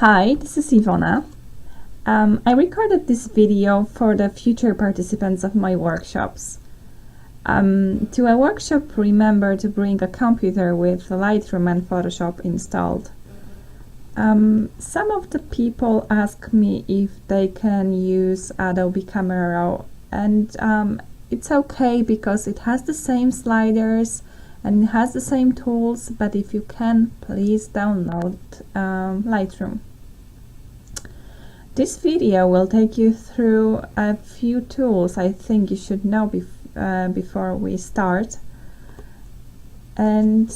Hi, this is Iwona. I recorded this video for the future participants of my workshops. To a workshop, remember to bring a computer with Lightroom and Photoshop installed. Some of the people ask me if they can use Adobe Camera Raw, and it's okay because it has the same sliders and it has the same tools, but if you can, please download Lightroom. This video will take you through a few tools I think you should know before we start. And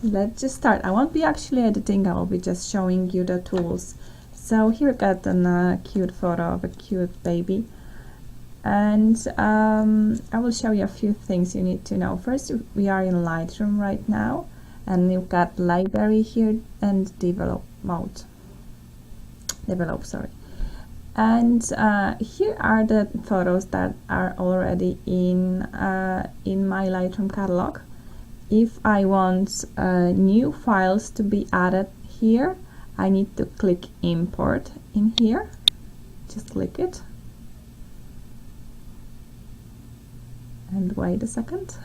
let's just start. I won't be actually editing, I will be just showing you the tools. So here I got a cute photo of a cute baby. And I will show you a few things you need to know. First, we are in Lightroom right now, and you've got library here and develop, sorry. And here are the photos that are already in my Lightroom catalog. If I want new files to be added here, I need to click import in here. Just click it. And wait a second.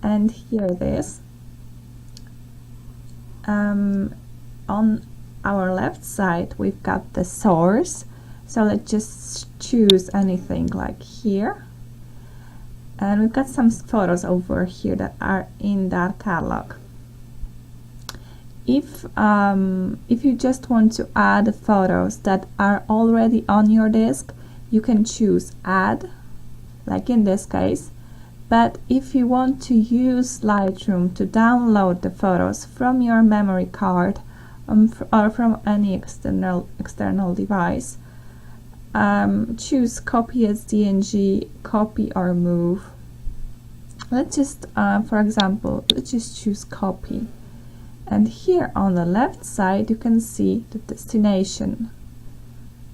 And here it is. On our left side we've got the source, so let's just choose anything like here, and we've got some photos over here that are in that catalog. If you just want to add photos that are already on your disk, you can choose add, like in this case. But if you want to use Lightroom to download the photos from your memory card or from any external device, choose copy as DNG, copy or move. Let's just, for example, let's just choose copy. And here on the left side you can see the destination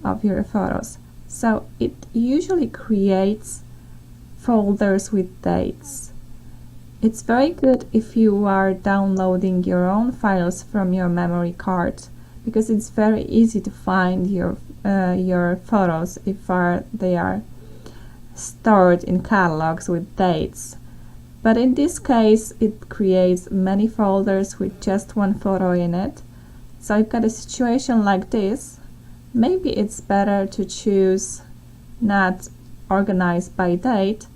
of your photos. So it usually creates folders with dates. It's very good if you are downloading your own files from your memory card, because it's very easy to find your photos if they are stored in catalogs with dates. But in this case it creates many folders with just one photo in it. So I've got a situation like this. Maybe it's better to choose not organized by date,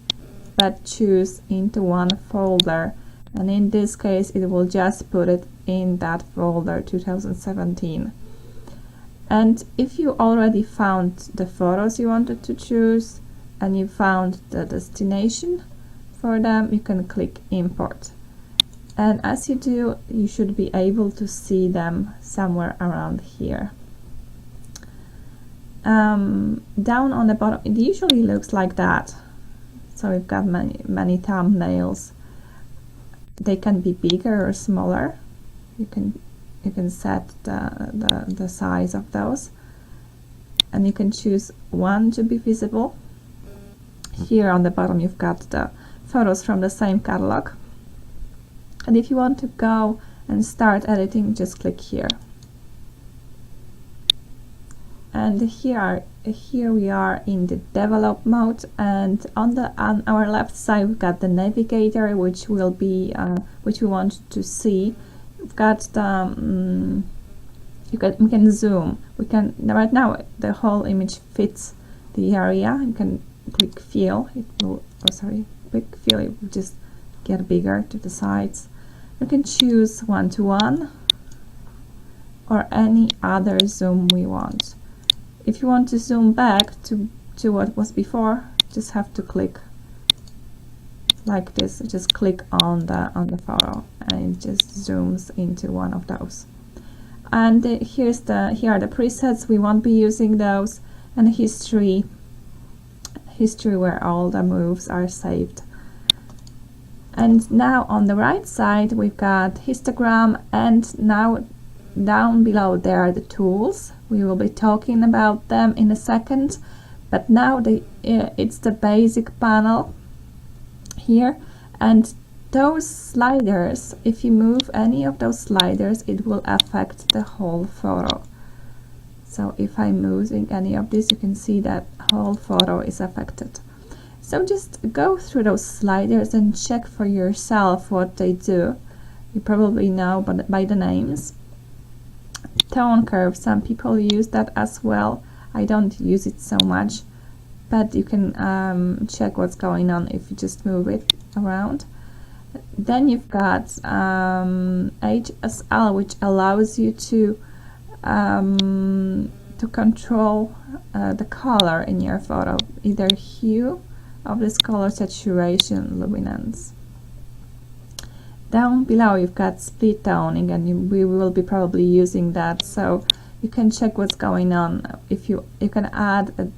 but choose into one folder, and in this case it will just put it in that folder 2017. And if you already found the photos you wanted to choose and you found the destination for them, you can click import, and as you do, you should be able to see them somewhere around here. Down on the bottom it usually looks like that. So we've got many thumbnails. They can be bigger or smaller. You can set the size of those, and you can choose one to be visible. Here on the bottom you've got the photos from the same catalog, and if you want to go and start editing, just click here. And here we are in the develop mode, and on our left side we've got the navigator, which will be which we want to see. We've got the we can zoom. We can right now the whole image fits the area. You can click fill. It will click fill. It will just get bigger to the sides. You can choose 1:1 or any other zoom we want. If you want to zoom back to what was before, just have to click like this. Just click on the photo and it just zooms into one of those. And here are the presets. We won't be using those, and history where all the moves are saved. And now on the right side we've got histogram, and now down below there are the tools. We will be talking about them in a second, but now it's the basic panel here, and those sliders, if you move any of those sliders, it will affect the whole photo. So if I'm moving any of this, you can see that whole photo is affected. So just go through those sliders and check for yourself what they do. You probably know by the names. Tone curve, some people use that as well. I don't use it so much, but you can check what's going on if you just move it around. Then you've got HSL, which allows you to control the color in your photo, either hue of this color, saturation, luminance. Down below you've got split toning, and we will be probably using that, so you can check what's going on. If you can add a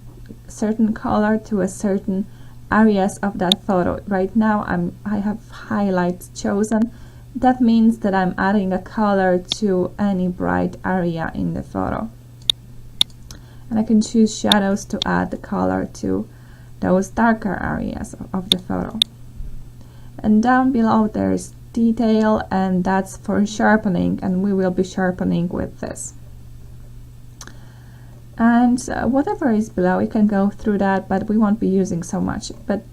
certain color to a certain areas of that photo. Right now I have highlights chosen. That means that I'm adding a color to any bright area in the photo. And I can choose shadows to add the color to those darker areas of the photo. And down below there's detail, and that's for sharpening, and we will be sharpening with this. And whatever is below, you can go through that, but we won't be using so much. But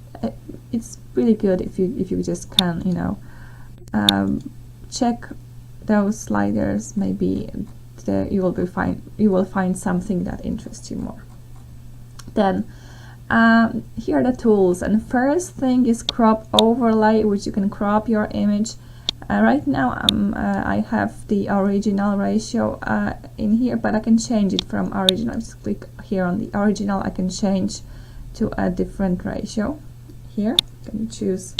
it's really good if you just can, you know, check those sliders. Maybe you will find something that interests you more. Then here are the tools, and first thing is crop overlay, which you can crop your image. Right now I have the original ratio in here, but I can change it from original. Just click here on the original. I can change to a different ratio. Here you can choose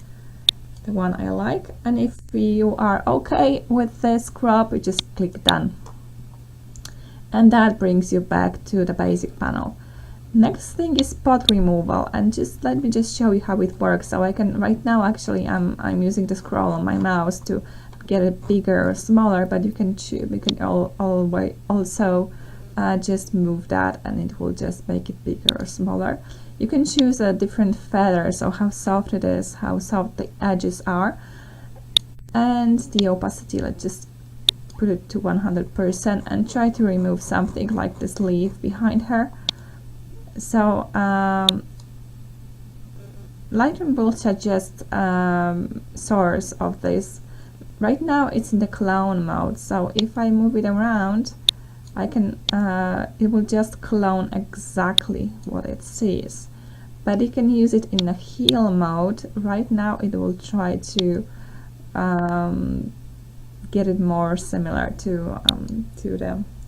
the one I like, and if you are okay with this crop, you just click done, and that brings you back to the basic panel. Next thing is spot removal, and just let me just show you how it works. So I can right now actually I'm using the scroll on my mouse to get it bigger or smaller, but you can also just move that and it will just make it bigger or smaller. You can choose a different feather, so how soft it is, how soft the edges are, and the opacity. Let's just put it to 100% and try to remove something like this leaf behind her. So Lightroom will suggest source of this. Right now it's in the clone mode, so if I move it around, I can it will just clone exactly what it sees. But you can use it in a heal mode. Right now it will try to get it more similar to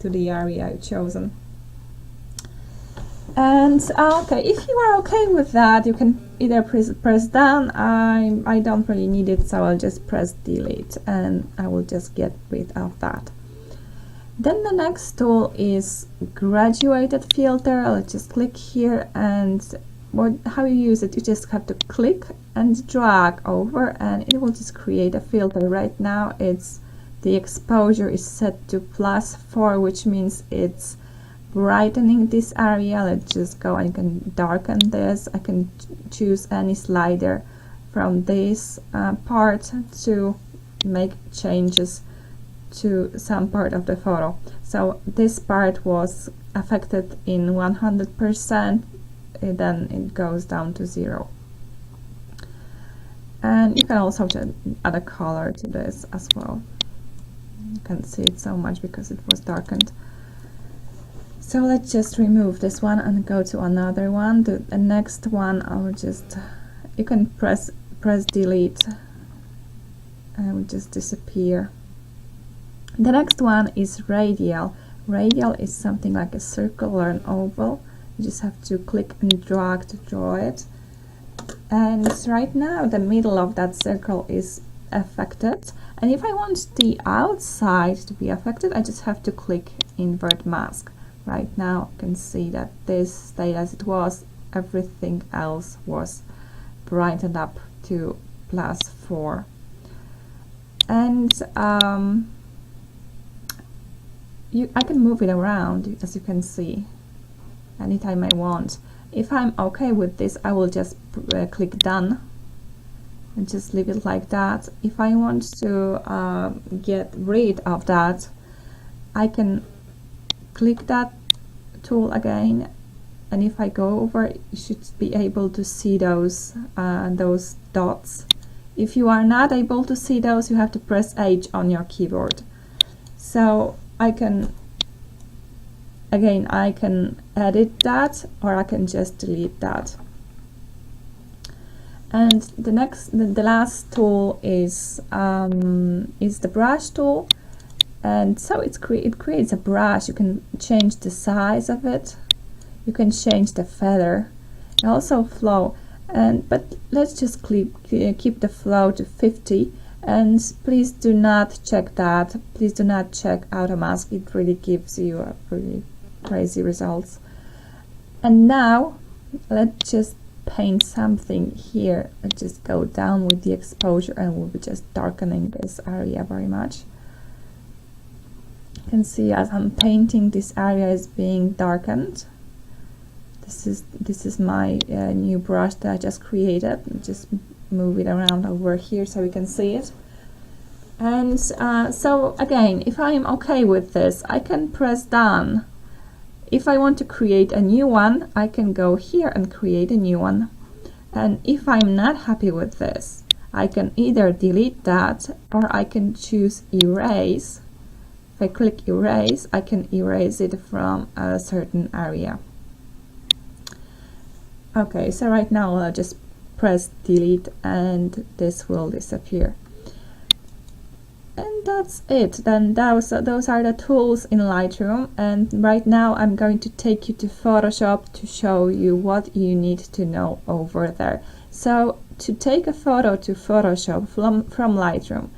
the area I've chosen. And okay, if you are okay with that, you can either press done. I don't really need it, so I'll just press delete and I will just get rid of that. Then the next tool is graduated filter. Let's just click here, and how you use it, you just have to click and drag over and it will just create a filter. Right now it's the exposure is set to +4, which means it's brightening this area. Let's just go and can darken this. I can choose any slider from this part to make changes to some part of the photo. So this part was affected in 100%, then it goes down to 0. And you can also add a color to this as well. You can't see it so much because it was darkened. So let's just remove this one and go to another one. The next one, I will just, you can press delete and it will just disappear. The next one is radial. Radial is something like a circle or an oval. You just have to click and drag to draw it. And right now the middle of that circle is affected. And if I want the outside to be affected, I just have to click invert mask. Right now you can see that this stayed as it was, everything else was brightened up to +4. And I can move it around, as you can see, anytime I want. If I'm okay with this, I will just click done, and just leave it like that. If I want to get rid of that, I can click that tool again, and if I go over, you should be able to see those dots. If you are not able to see those, you have to press H on your keyboard. So I can edit that, or I can just delete that. And the last tool is the brush tool. And so it creates a brush. You can change the size of it, you can change the feather, and also flow. But let's just keep the flow to 50, and please do not check that. Please do not check auto mask. It really gives you a really crazy results. And now let's just paint something here. Let's just go down with the exposure, and we'll be just darkening this area very much. You can see as I'm painting, this area is being darkened. This is my new brush that I just created. Just move it around over here so we can see it. And so again, if I'm okay with this, I can press done. If I want to create a new one, I can go here and create a new one. And if I'm not happy with this, I can either delete that, or I can choose erase. If I click erase, I can erase it from a certain area. Okay, so right now I'll just press delete and this will disappear. And that's it. Then those are the tools in Lightroom, and right now I'm going to take you to Photoshop to show you what you need to know over there. So to take a photo to Photoshop from Lightroom,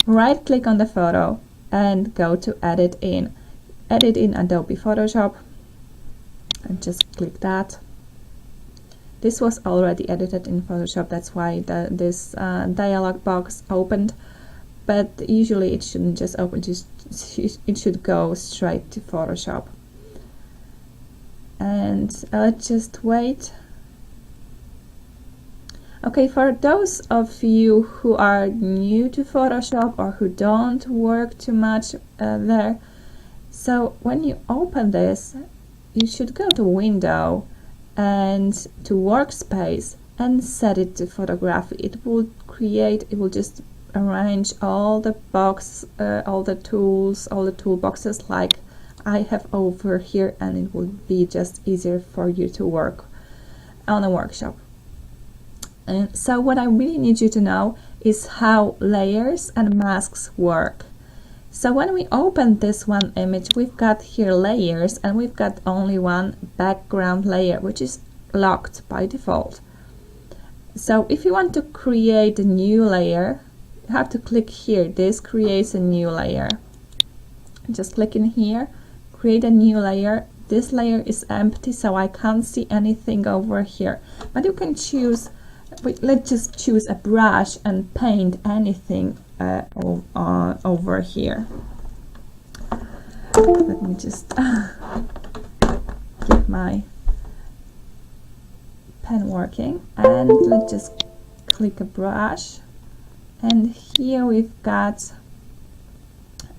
right click on the photo and go to edit in Adobe Photoshop, and just click that. This was already edited in Photoshop, that's why this dialog box opened, but usually it shouldn't just open, it should go straight to Photoshop. And let's just wait. Okay, for those of you who are new to Photoshop or who don't work too much there, so when you open this, you should go to Window and to Workspace and set it to photography. It will just arrange all the all the tools, all the toolboxes like I have over here, and it will be just easier for you to work on a workshop. And so what I really need you to know is how layers and masks work. So when we open this one image, we've got here layers, and we've got only one background layer, which is locked by default. So if you want to create a new layer, you have to click here. This creates a new layer. Just click in here, create a new layer. This layer is empty, so I can't see anything over here. But you can choose, let's just choose a brush and paint anything over here. Let me just get my pen working, and let's just click a brush, and here we've got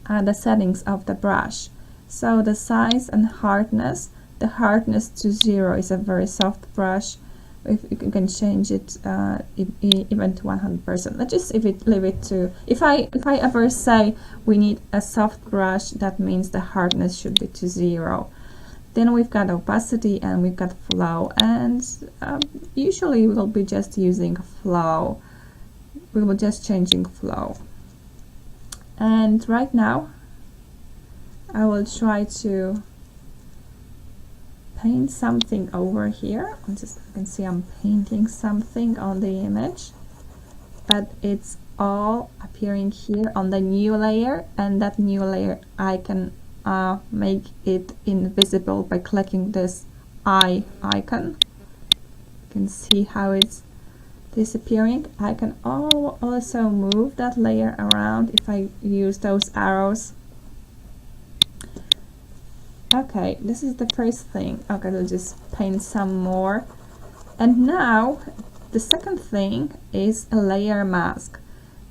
the settings of the brush. So the size and hardness, the hardness to 0 is a very soft brush. If you can change it even to 100%. Let's just leave it to, if I ever say we need a soft brush, that means the hardness should be to 0. Then we've got opacity and we've got flow, and usually we'll be just using flow. We will just changing flow. And right now I will try to paint something over here. You can see I'm painting something on the image, but it's all appearing here on the new layer, and that new layer I can make it invisible by clicking this eye icon. You can see how it's disappearing. I can also move that layer around if I use those arrows. Okay, this is the first thing. Okay, I'll just paint some more. And now the second thing is a layer mask.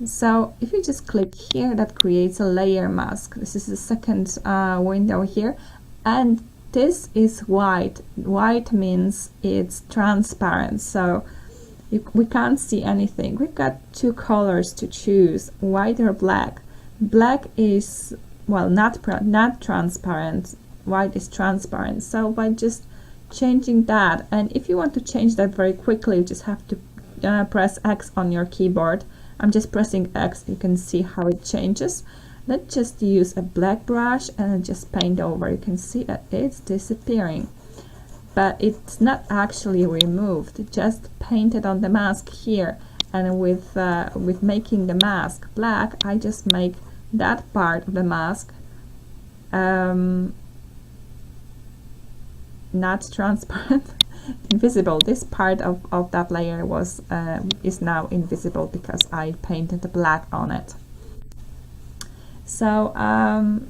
So if you just click here, that creates a layer mask. This is the second window here, and this is white. White means it's transparent, so we can't see anything. We've got two colors to choose, white or black. Black is, well, not transparent, white is transparent. So by just changing that, and if you want to change that very quickly, you just have to press X on your keyboard. I'm just pressing X, you can see how it changes. Let's just use a black brush and just paint over. You can see that it's disappearing, but it's not actually removed, just painted on the mask here. And with making the mask black, I just make that part of the mask not transparent, invisible. This part of that layer was is now invisible because I painted the black on it. So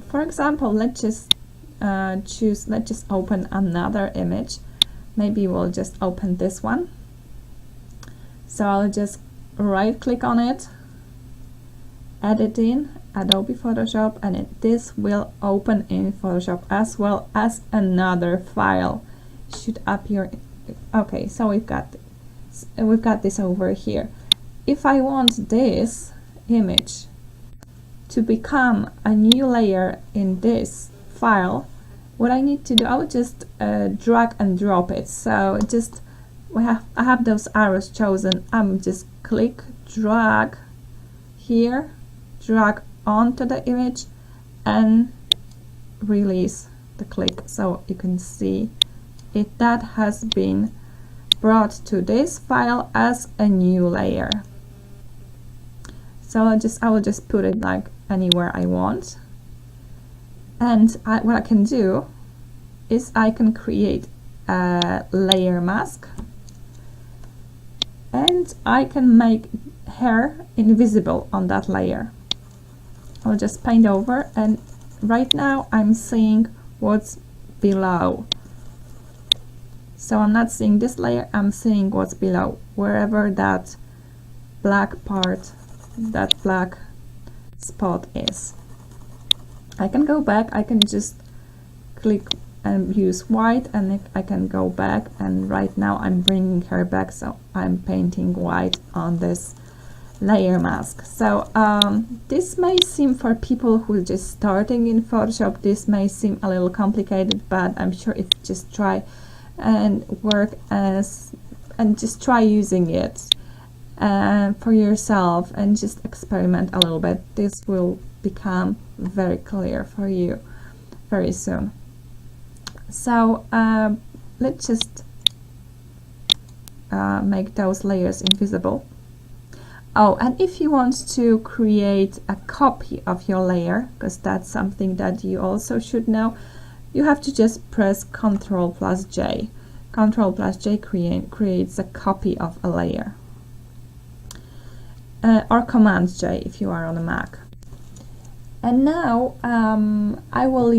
for example, let's just let's just open another image. Maybe we'll just open this one. So I'll just right click on it, edit in Adobe Photoshop, and this will open in Photoshop as well as another file. Should appear. Okay, so we've got this over here. If I want this image to become a new layer in this file, what I need to do, I will just drag and drop it. So just I have those arrows chosen. I'm just click, drag here, drag onto the image, and release the click, so you can see it that has been brought to this file as a new layer. So I will just put it like anywhere I want, and what I can do is I can create a layer mask, and I can make her invisible on that layer. I'll just paint over, and right now I'm seeing what's below. So I'm not seeing this layer, I'm seeing what's below, wherever that black part, that black spot is. I can go back, I can just click and use white, and I can go back, and right now I'm bringing her back, so I'm painting white on this layer mask. So this may seem, for people who are just starting in Photoshop, this may seem a little complicated, but I'm sure if you just try and work and just try using it for yourself and just experiment a little bit, this will become very clear for you very soon. So let's just make those layers invisible. Oh, and if you want to create a copy of your layer, because that's something that you also should know, you have to just press Ctrl+J. Ctrl+J creates a copy of a layer. Or Command-J if you are on a Mac. And now I will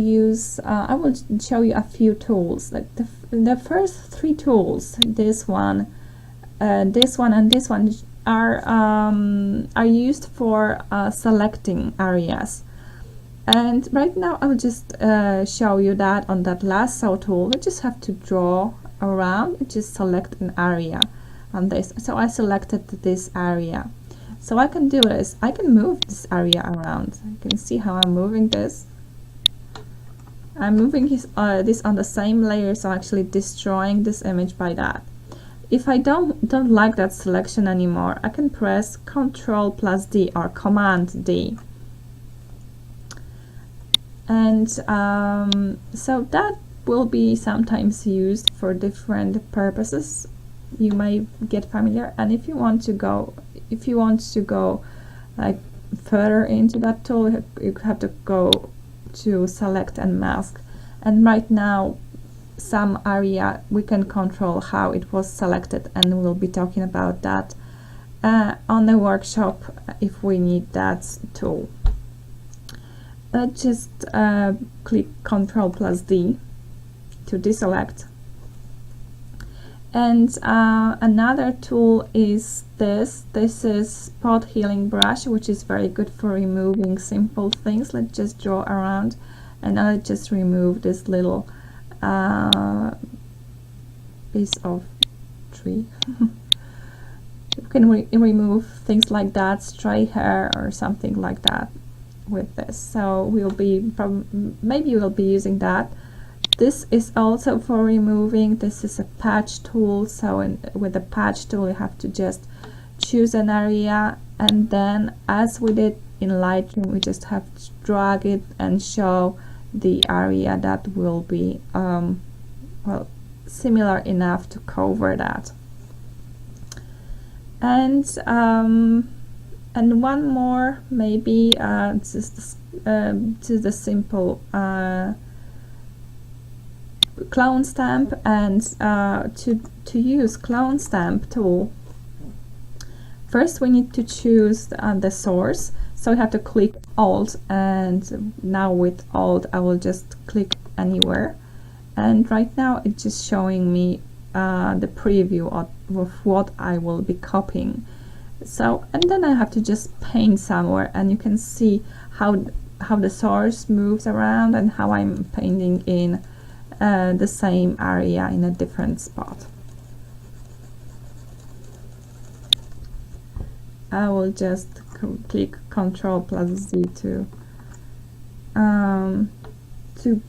show you a few tools. Like the first three tools, this one, and this one, are used for selecting areas. And right now I will just show you that on that lasso tool. You just have to draw around and just select an area on this. So I selected this area. So I can do this. I can move this area around. You can see how I'm moving this. I'm moving this on the same layer, so actually destroying this image by that. If I don't like that selection anymore, I can press Ctrl+D or Command-D. And so that will be sometimes used for different purposes. You may get familiar, and if you want to go like further into that tool, you have to go to select and mask. And right now, some area we can control how it was selected, and we'll be talking about that on the workshop if we need that tool. Just click Ctrl+D to deselect, And another tool is this is spot healing brush, which is very good for removing simple things. Let's just draw around, and I'll just remove this little piece of tree. You can remove things like that, stray hair or something like that with this. So maybe we'll be using that. This is also for removing. This is a patch tool, so with the patch tool you have to just choose an area, and then as we did in Lightroom, we just have to drag it and show the area that will be well, similar enough to cover that. And one more, maybe just the simple clone stamp. And to use clone stamp tool, first we need to choose the source. So we have to click Alt, and now with Alt I will just click anywhere, and right now it's just showing me the preview of what I will be copying. So, and then I have to just paint somewhere, and you can see how the source moves around and how I'm painting in the same area in a different spot. I will just click Ctrl+Z to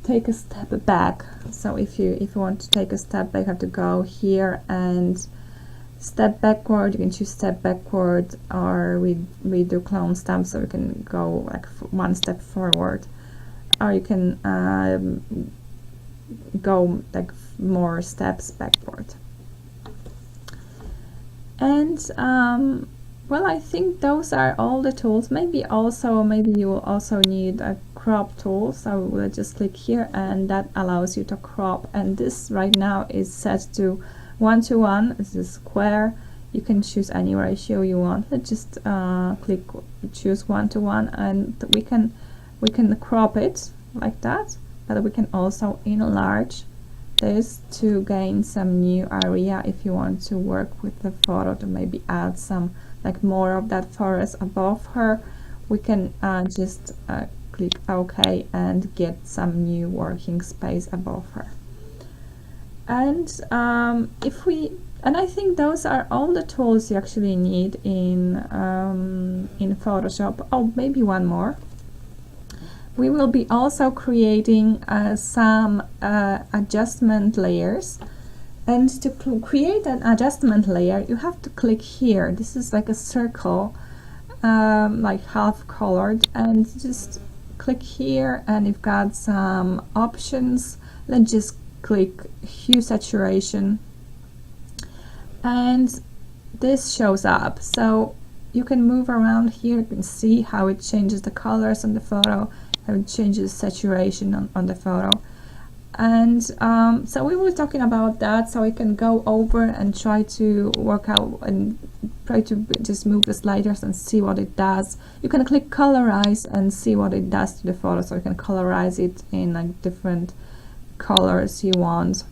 take a step back. So if you want to take a step back, you have to go here and step backward. You can choose step backward, or we do clone stamp, so you can go like one step forward, or you can go like more steps backward. And well, I think those are all the tools. Maybe you will also need a crop tool, so we'll just click here, and that allows you to crop. And this right now is set to 1:1. This is square. You can choose any ratio you want. Let's just choose 1:1, and we can crop it like that, but we can also enlarge this to gain some new area if you want to work with the photo to maybe add some like more of that forest above her. We can just click OK and get some new working space above her. And I think those are all the tools you actually need in Photoshop. Oh, maybe one more. We will be also creating some adjustment layers. And to create an adjustment layer, you have to click here. This is like a circle, like half colored, and just click here, and you've got some options. Let's just click hue saturation, and this shows up. So you can move around here. You can see how it changes the colors on the photo, how it changes saturation on the photo. And so we were talking about that, so we can go over and try to work out and try to just move the sliders and see what it does. You can click colorize and see what it does to the photo, so you can colorize it in like different colors you want.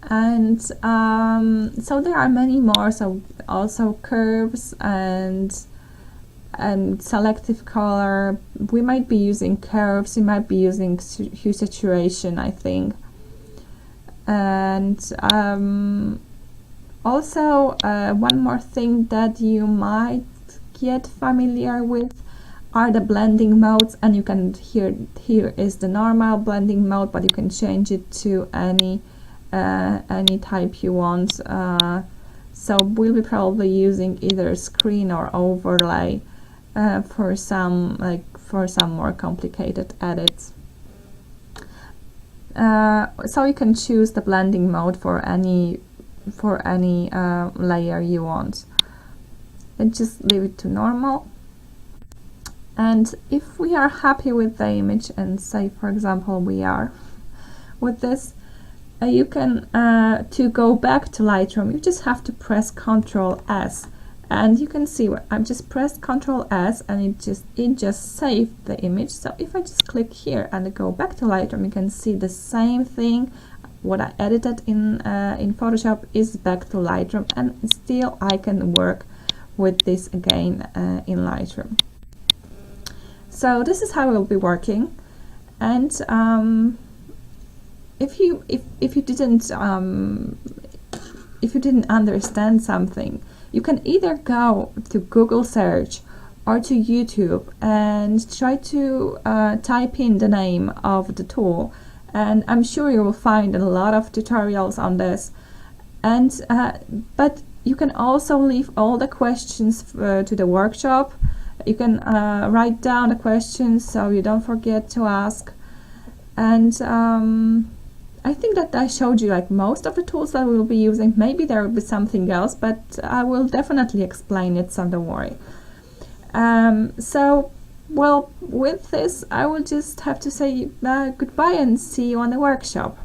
And so there are many more, so also curves and selective color. We might be using curves, we might be using hue saturation, I think. And also one more thing that you might get familiar with are the blending modes, and you can here is the normal blending mode, but you can change it to any type you want. So we'll be probably using either screen or overlay for some more complicated edits. So you can choose the blending mode for any layer you want, and just leave it to normal. And if we are happy with the image, and say for example we are with this, you can to go back to Lightroom, you just have to press Ctrl S. And you can see I've just pressed Ctrl S, and it just saved the image. So if I just click here and go back to Lightroom, you can see the same thing what I edited in Photoshop is back to Lightroom, and still I can work with this again in Lightroom. So this is how it will be working. And if you didn't understand something, you can either go to Google search or to YouTube and try to type in the name of the tool, and I'm sure you will find a lot of tutorials on this. And but you can also leave all the questions to the workshop. You can write down the questions so you don't forget to ask. And I think that I showed you like most of the tools that we will be using. Maybe there will be something else, but I will definitely explain it, so don't worry. So, well, with this I will just have to say goodbye and see you on the workshop.